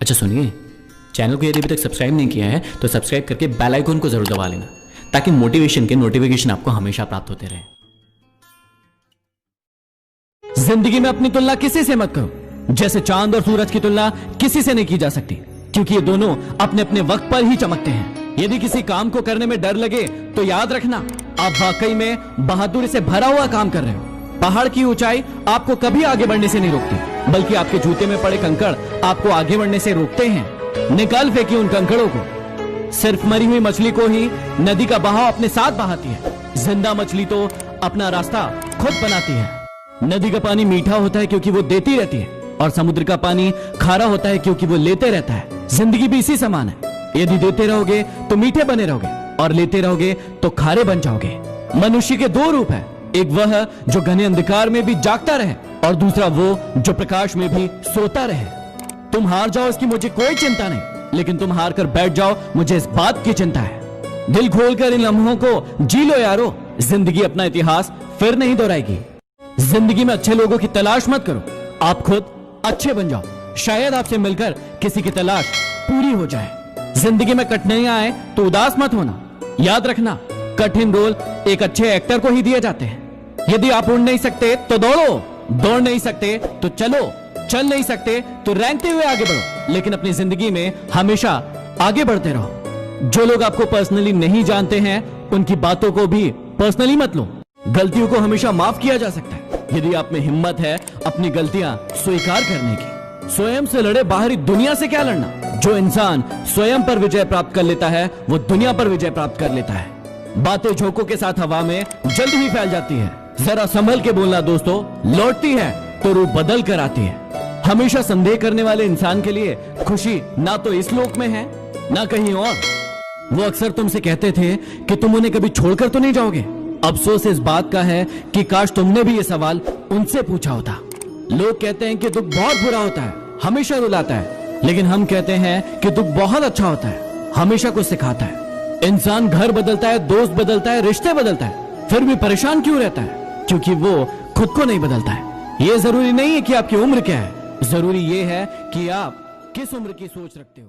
अच्छा सुनिए, चैनल को यदि अभी तक सब्सक्राइब नहीं किया है तो सब्सक्राइब करके बेल आइकन को जरूर दबा लेना, ताकि मोटिवेशन के नोटिफिकेशन आपको हमेशा प्राप्त होते रहे। जिंदगी में अपनी तुलना किसी से मत करो। जैसे चांद और सूरज की तुलना किसी से नहीं की जा सकती, क्योंकि ये दोनों अपने अपने वक्त पर ही चमकते हैं। यदि किसी काम को करने में डर लगे तो याद रखना, आप वाकई में बहादुरी से भरा हुआ काम कर रहे हो। पहाड़ की ऊंचाई आपको कभी आगे बढ़ने से नहीं रोकती, बल्कि आपके जूते में पड़े कंकड़ आपको आगे बढ़ने से रोकते हैं। निकाल फेंकिए उन कंकड़ों को। सिर्फ मरी हुई मछली को ही नदी का बहाव अपने साथ बहाती है, जिंदा मछली तो अपना रास्ता खुद बनाती है। नदी का पानी मीठा होता है क्योंकि वो देती रहती है, और समुद्र का पानी खारा होता है क्योंकि वो लेते रहता है। जिंदगी भी इसी समान है। यदि देते रहोगे तो मीठे बने रहोगे, और लेते रहोगे तो खारे बन जाओगे। मनुष्य के दो रूप है, एक वह जो घने अंधकार में भी जागता रहे, और दूसरा वो जो प्रकाश में भी सोता रहे। तुम हार जाओ इसकी मुझे कोई चिंता नहीं, लेकिन तुम हार कर बैठ जाओ मुझे इस बात की चिंता है। दिल खोलकर इन लम्हों को जी लो यारो, जिंदगी अपना इतिहास फिर नहीं दोहराएगी। जिंदगी में अच्छे लोगों की तलाश मत करो, आप खुद अच्छे बन जाओ। शायद आपसे मिलकर किसी की तलाश पूरी हो जाए। जिंदगी में कठिनाइयां आए तो उदास मत होना। याद रखना, कठिन रोल एक अच्छे एक्टर को ही दिए जाते हैं। यदि आप उड़ नहीं सकते तो दौड़ो, दौड़ नहीं सकते तो चलो, चल नहीं सकते तो रेंगते हुए आगे बढ़ो, लेकिन अपनी जिंदगी में हमेशा आगे बढ़ते रहो। जो लोग आपको पर्सनली नहीं जानते हैं उनकी बातों को भी पर्सनली मत लो। गलतियों को हमेशा माफ किया जा सकता है, यदि आप में हिम्मत है अपनी गलतियां स्वीकार करने की। स्वयं से लड़े, बाहरी दुनिया से क्या लड़ना। जो इंसान स्वयं पर विजय प्राप्त कर लेता है वो दुनिया पर विजय प्राप्त कर लेता है। बातें झोंकों के साथ हवा में जल्द ही फैल जाती है, जरा संभल के बोलना दोस्तों, लौटती है तो रूप बदल कर आती है। हमेशा संदेह करने वाले इंसान के लिए खुशी ना तो इस लोक में है ना कहीं और। वो अक्सर तुमसे कहते थे कि तुम उन्हें कभी छोड़कर तो नहीं जाओगे। अफसोस इस बात का है कि काश तुमने भी ये सवाल उनसे पूछा होता। लोग कहते हैं कि दुख बहुत बुरा होता है, हमेशा रुलाता है, लेकिन हम कहते हैं कि दुख बहुत अच्छा होता है, हमेशा कुछ सिखाता है। इंसान घर बदलता है, दोस्त बदलता है, रिश्ते बदलता है, फिर भी परेशान क्यों रहता है? क्योंकि वो खुद को नहीं बदलता है। ये जरूरी नहीं है कि आपकी उम्र क्या है, जरूरी ये है कि आप किस उम्र की सोच रखते हो।